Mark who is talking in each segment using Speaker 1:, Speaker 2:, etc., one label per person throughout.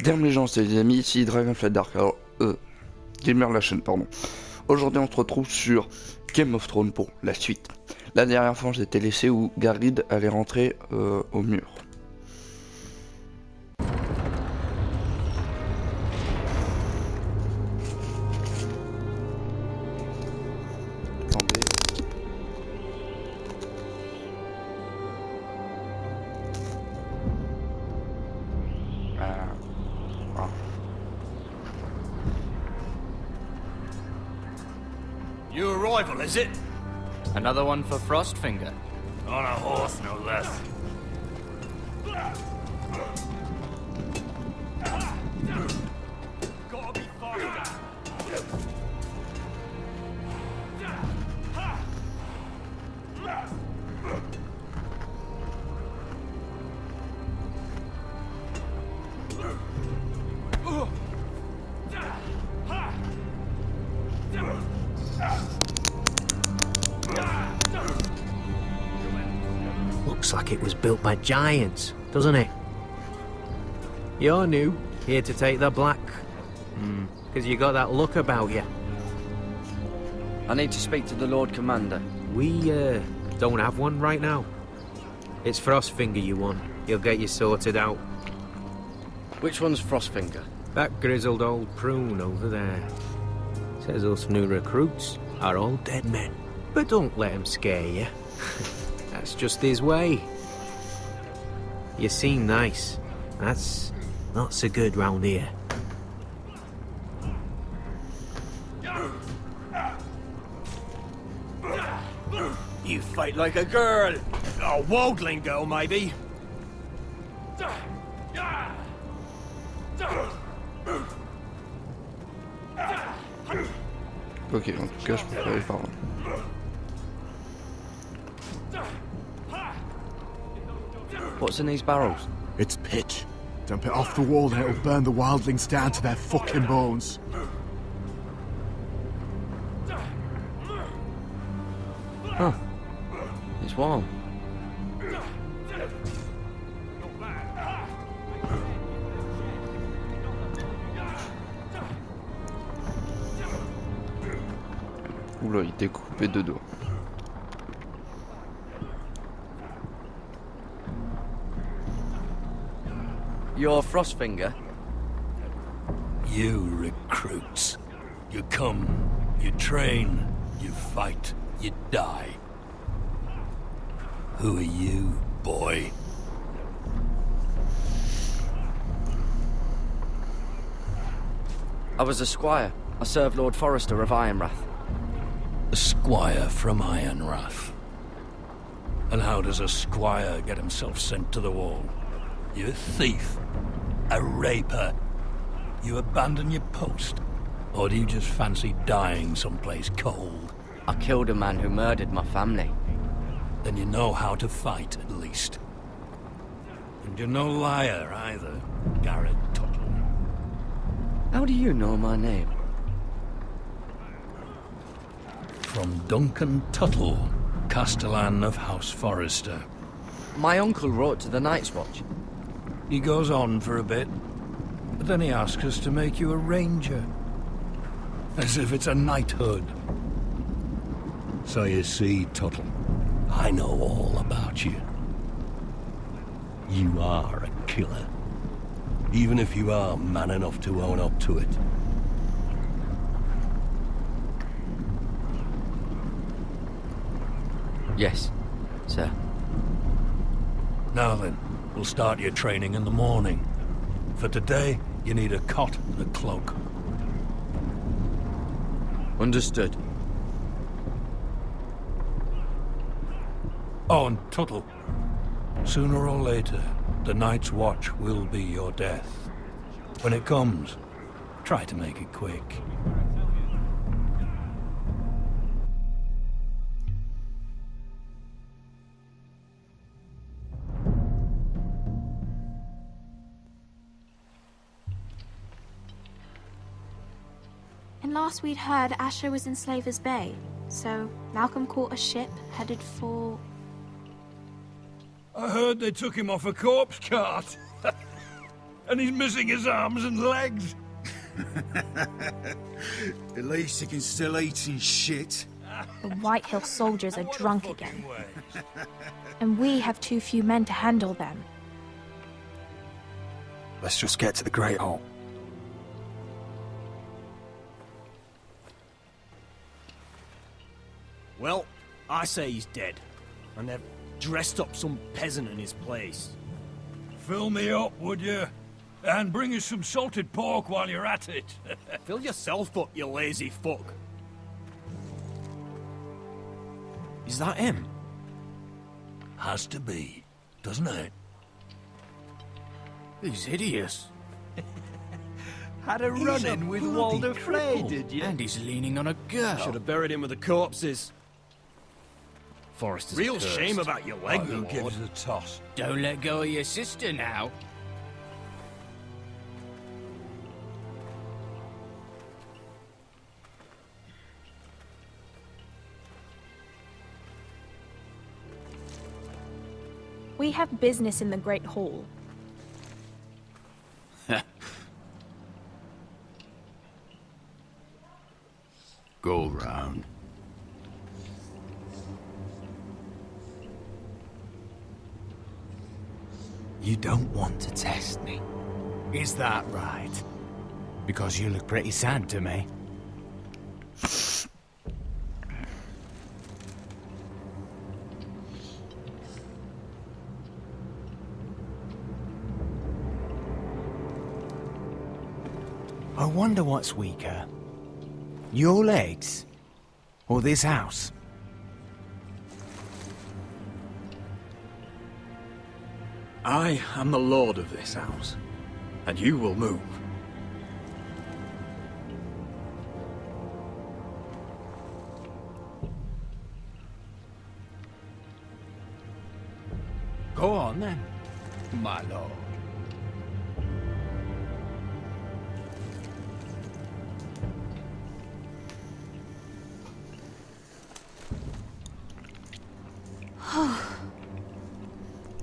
Speaker 1: Salam les gens, c'est les amis, ici Dragonflight Dark, alors Gamer la chaîne, pardon. Aujourd'hui on se retrouve sur Game of Thrones pour la suite. La dernière fois j'étais laissé où Garryd allait rentrer au mur. Attendez.
Speaker 2: New arrival, is it?
Speaker 3: Another one for Frostfinger.
Speaker 2: On a horse, no less. Gotta be faster.
Speaker 4: Looks like it was built by giants, doesn't it? You're new, here to take the black. Because you got that look about you.
Speaker 3: I need to speak to the Lord Commander.
Speaker 4: We, don't have one right now. It's Frostfinger you want. He'll get you sorted out.
Speaker 3: Which one's Frostfinger?
Speaker 4: That grizzled old prune over there. Says us new recruits are all dead men. But don't let him scare you. That's just his way. You seem nice. That's not so good round here.
Speaker 2: You fight like a girl. A wildling girl, maybe.
Speaker 1: Ok, en tout cas je peux pas aller par là.
Speaker 3: What's in these barrels?
Speaker 5: It's pitch. Dump it off the wall and it'll burn the wildlings down to their fucking bones.
Speaker 3: Huh. It's warm.
Speaker 1: Oula, il était coupé de doigts.
Speaker 3: You're Frostfinger?
Speaker 2: You recruits. You come, you train, you fight, you die. Who are you, boy?
Speaker 3: I was a squire. I served Lord Forrester of Ironrath.
Speaker 2: A squire from Ironrath. And how does a squire get himself sent to the wall? You a thief? A raper? You abandon your post? Or do you just fancy dying someplace cold?
Speaker 3: I killed a man who murdered my family.
Speaker 2: Then you know how to fight, at least. And you're no liar, either, Garrett Tuttle.
Speaker 3: How do you know my name?
Speaker 2: From Duncan Tuttle, Castellan of House Forrester.
Speaker 3: My uncle wrote to the Night's Watch.
Speaker 2: He goes on for a bit, but then he asks us to make you a ranger. As if it's a knighthood. So you see, Tuttle, I know all about you. You are a killer. Even if you are man enough to own up to it.
Speaker 3: Yes, sir.
Speaker 2: Now then, we'll start your training in the morning. For today, you need a cot and a cloak.
Speaker 3: Understood.
Speaker 2: Oh, and Tuttle. Sooner or later, the Night's Watch will be your death. When it comes, try to make it quick.
Speaker 6: And last we'd heard, Asher was in Slaver's Bay. So Malcolm caught a ship headed for...
Speaker 2: I heard they took him off a corpse cart. And he's missing his arms and legs.
Speaker 7: At least he can still eat and shit.
Speaker 6: The Whitehill soldiers are drunk again. And we have too few men to handle them.
Speaker 7: Let's just get to the Great Hall.
Speaker 8: Well, I say he's dead. And they've dressed up some peasant in his place.
Speaker 2: Fill me up, would you? And bring us some salted pork while you're at it.
Speaker 8: Fill yourself up, you lazy fuck. Is that him?
Speaker 2: Has to be, doesn't it?
Speaker 7: He's hideous.
Speaker 8: Had a run-in with Walder Frey, did you?
Speaker 7: And he's leaning on a girl.
Speaker 8: Should have buried him with the corpses. Forrester's
Speaker 3: Real
Speaker 8: cursed.
Speaker 3: shame about your leg,
Speaker 2: Who
Speaker 3: my lord.
Speaker 2: gives a toss?
Speaker 7: Don't let go of your sister now.
Speaker 6: We have business in the Great Hall.
Speaker 7: Go round. You don't want to test me. Is that right? Because you look pretty sad to me. I wonder what's weaker. Your legs? Or this house?
Speaker 3: I am the lord of this house, and you will move.
Speaker 7: Go on then, my lord.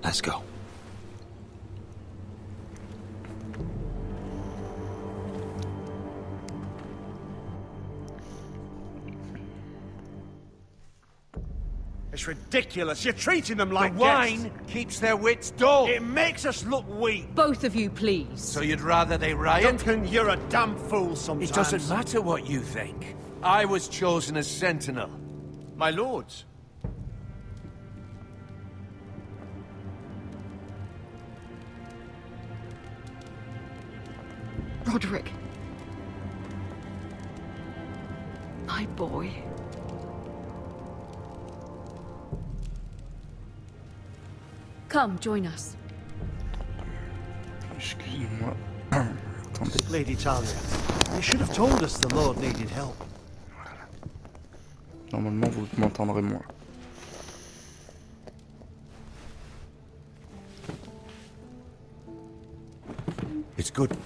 Speaker 3: Let's go.
Speaker 9: It's ridiculous. You're treating them like
Speaker 10: The wine keeps their wits dull.
Speaker 9: It makes us look weak.
Speaker 11: Both of you, please.
Speaker 10: So you'd rather they riot?
Speaker 9: Duncan, you're a damn fool sometimes.
Speaker 10: It doesn't matter what you think. I was chosen as sentinel.
Speaker 5: My lords.
Speaker 11: Roderick. My boy. Come, join us.
Speaker 1: Excusez-moi. Attendez.
Speaker 9: Lady Talia, you should have told us the Lord needed help.
Speaker 1: Normalement, vous m'entendrez moins.
Speaker 10: It's good.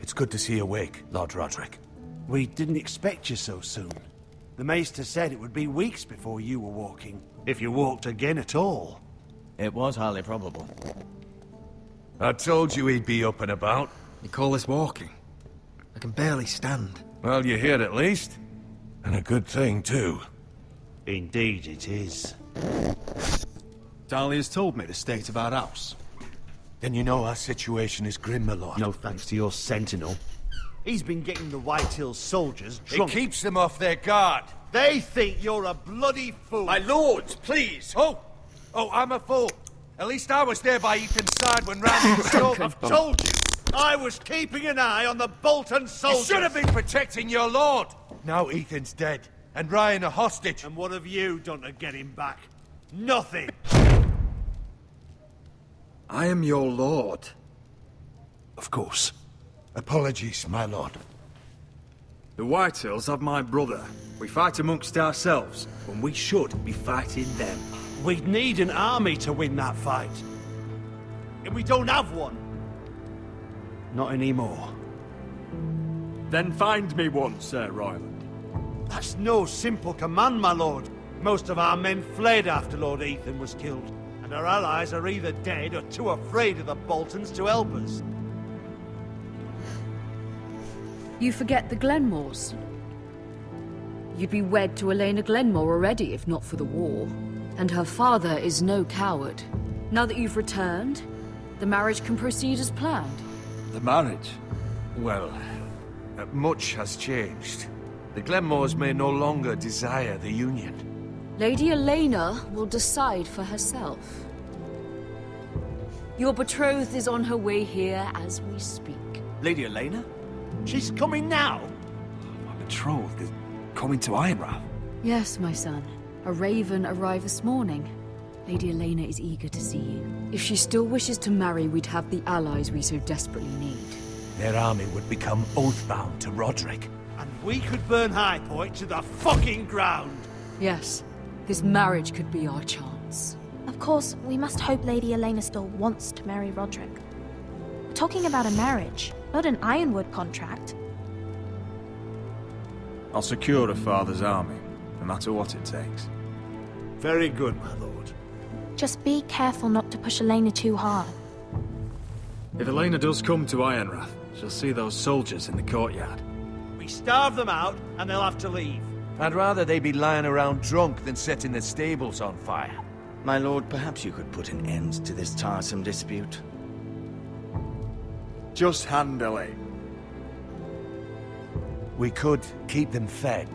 Speaker 10: It's good to see you awake, Lord Roderick.
Speaker 9: We didn't expect you so soon. The Maester said it would be weeks before you were walking, if you walked again at all.
Speaker 3: It was highly probable.
Speaker 10: I told you he'd be up and about.
Speaker 3: You call this walking? I can barely stand.
Speaker 10: Well, you're here at least. And a good thing, too.
Speaker 9: Indeed it is.
Speaker 5: Dahlia's told me the state of our house.
Speaker 10: Then you know our situation is grim, my lord.
Speaker 9: No thanks to your sentinel. He's been getting the Whitehill soldiers
Speaker 10: It
Speaker 9: drunk.
Speaker 10: keeps them off their guard.
Speaker 9: They think you're a bloody fool.
Speaker 10: My lords, please! Oh, I'm a fool. At least I was there by Ethan's side when Randy was killed.
Speaker 9: I've told you, I was keeping an eye on the Bolton soldiers.
Speaker 10: You should have been protecting your lord. Now Ethan's dead, and Ryan a hostage.
Speaker 9: And what have you done to get him back? Nothing.
Speaker 3: I am your lord.
Speaker 10: Of course. Apologies, my lord.
Speaker 3: The Whitehills have my brother. We fight amongst ourselves, when we should be fighting them.
Speaker 9: We'd need an army to win that fight. And we don't have one. Not anymore.
Speaker 3: Then find me one, Sir Royland.
Speaker 9: That's no simple command, my lord. Most of our men fled after Lord Ethan was killed. and our allies are either dead or too afraid of the Boltons to help us.
Speaker 11: You forget the Glenmores. You'd be wed to Elena Glenmore already if not for the war. And her father is no coward. Now that you've returned, the marriage can proceed as planned.
Speaker 3: The marriage? Well, much has changed. The Glenmores may no longer desire the union.
Speaker 11: Lady Elena will decide for herself. Your betrothed is on her way here as we speak.
Speaker 3: Lady Elena?
Speaker 9: She's coming now?
Speaker 3: My betrothed is coming to Ironrath.
Speaker 11: Yes, my son. A raven arrived this morning. Lady Elena is eager to see you. If she still wishes to marry, we'd have the allies we so desperately need.
Speaker 7: Their army would become oathbound to Roderick.
Speaker 9: And we could burn High Point to the fucking ground!
Speaker 11: Yes, this marriage could be our chance.
Speaker 6: Of course, we must hope Lady Elena still wants to marry Roderick. We're talking about a marriage, not an Ironwood contract.
Speaker 3: I'll secure her father's army, no matter what it takes.
Speaker 9: Very good, my lord.
Speaker 6: Just be careful not to push Elena too hard.
Speaker 3: If Elena does come to Ironrath, she'll see those soldiers in the courtyard.
Speaker 9: We starve them out, and they'll have to leave.
Speaker 10: I'd rather they be lying around drunk than setting the stables on fire.
Speaker 12: My lord, perhaps you could put an end to this tiresome dispute.
Speaker 5: Just handily.
Speaker 7: We could keep them fed,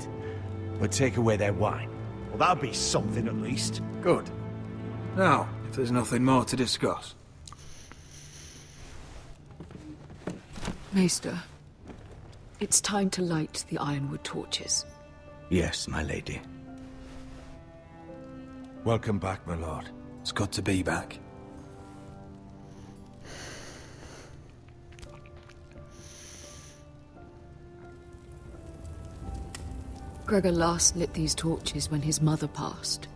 Speaker 7: but take away their wine.
Speaker 9: Well, that'd be something at least.
Speaker 3: Good. Now, if there's nothing more to discuss.
Speaker 11: Maester, it's time to light the Ironwood torches.
Speaker 12: Yes, my lady.
Speaker 7: Welcome back, my lord.
Speaker 3: It's good to be back.
Speaker 11: Gregor last lit these torches when his mother passed.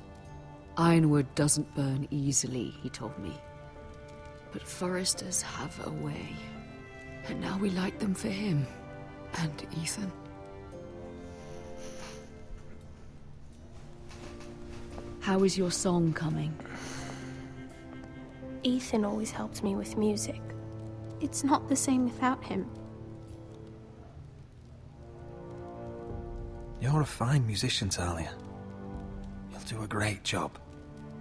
Speaker 11: Ironwood doesn't burn easily, he told me. But foresters have a way. And now we light them for him. And Ethan. How is your song coming?
Speaker 6: Ethan always helps me with music. It's not the same without him.
Speaker 3: You're a fine musician, Talia. You'll do a great job.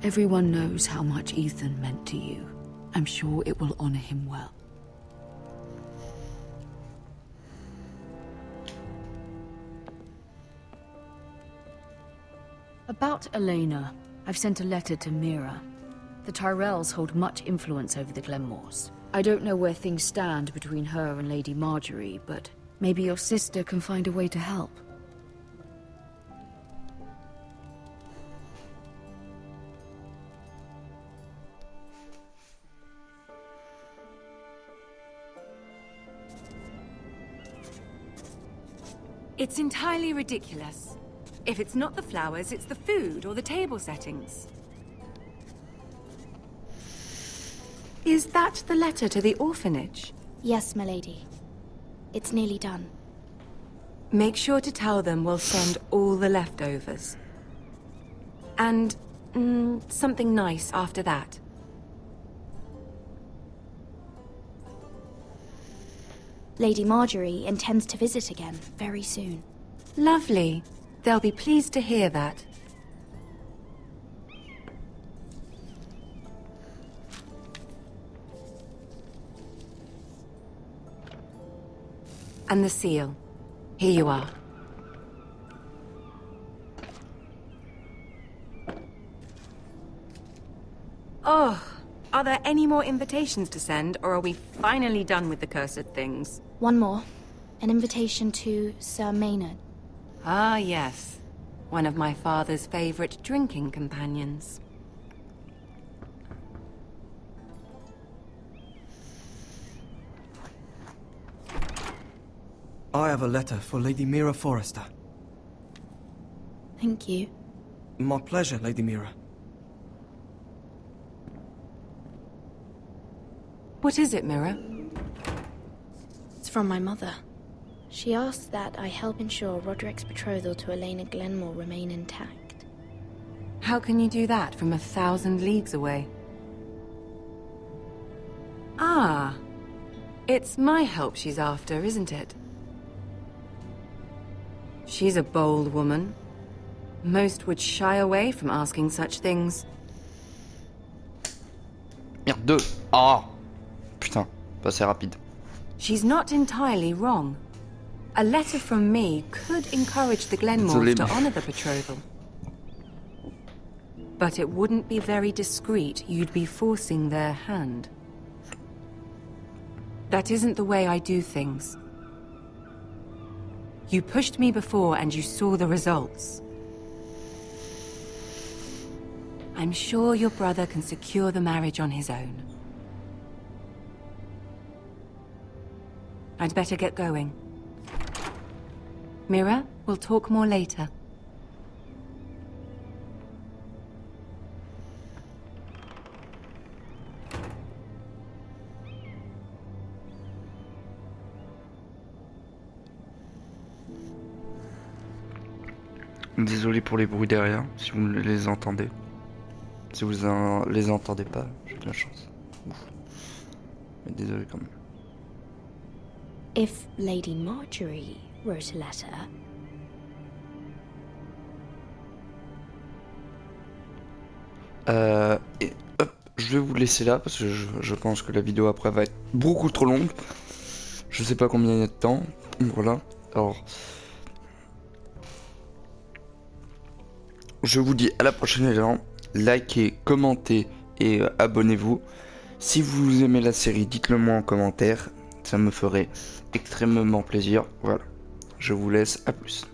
Speaker 11: Everyone knows how much Ethan meant to you. I'm sure it will honor him well. About Elena, I've sent a letter to Mira. The Tyrells hold much influence over the Glenmores. I don't know where things stand between her and Lady Marjorie, but maybe your sister can find a way to help.
Speaker 13: It's entirely ridiculous. If it's not the flowers, it's the food or the table settings. Is that the letter to the orphanage?
Speaker 6: Yes, my lady. It's nearly done.
Speaker 13: Make sure to tell them we'll send all the leftovers. And, something nice after that.
Speaker 6: Lady Marjorie intends to visit again very soon.
Speaker 13: Lovely. They'll be pleased to hear that. And the seal. Here you are. Oh, are there any more invitations to send, or are we finally done with the cursed things?
Speaker 6: One more. An invitation to Sir Maynard.
Speaker 13: Ah, yes. One of my father's favorite drinking companions.
Speaker 14: I have a letter for Lady Mira Forrester.
Speaker 6: Thank you.
Speaker 14: My pleasure, Lady Mira.
Speaker 13: What is it, Mira?
Speaker 6: It's from my mother. She asks that I help ensure Roderick's betrothal to Elena Glenmore remain intact.
Speaker 13: How can you do that from 1,000 leagues away? Ah, it's my help she's after, isn't it? She's a bold woman. Most would shy away from asking such things.
Speaker 1: Merde, 2. Ah, putain, passé rapide.
Speaker 13: She's not entirely wrong. A letter from me could encourage the Glenmores to honor the betrothal. But it wouldn't be very discreet. You'd be forcing their hand. That isn't the way I do things. You pushed me before and you saw the results. I'm sure your brother can secure the marriage on his own. I'd better get going. Mira, we'll talk more later.
Speaker 1: Désolé pour les bruits derrière, si vous les entendez. Si vous les entendez pas, j'ai de la chance. Ouf. Mais désolé quand même.
Speaker 15: If Lady Marjorie wrote a letter...
Speaker 1: Et hop, je vais vous laisser là parce que je pense que la vidéo après va être beaucoup trop longue. Je sais pas combien il y a de temps. Voilà. Alors, je vous dis à la prochaine les gens. Likez, commentez et abonnez-vous. Si vous aimez la série, dites-le moi en commentaire. Ça me ferait extrêmement plaisir. Voilà. Je vous laisse. À plus.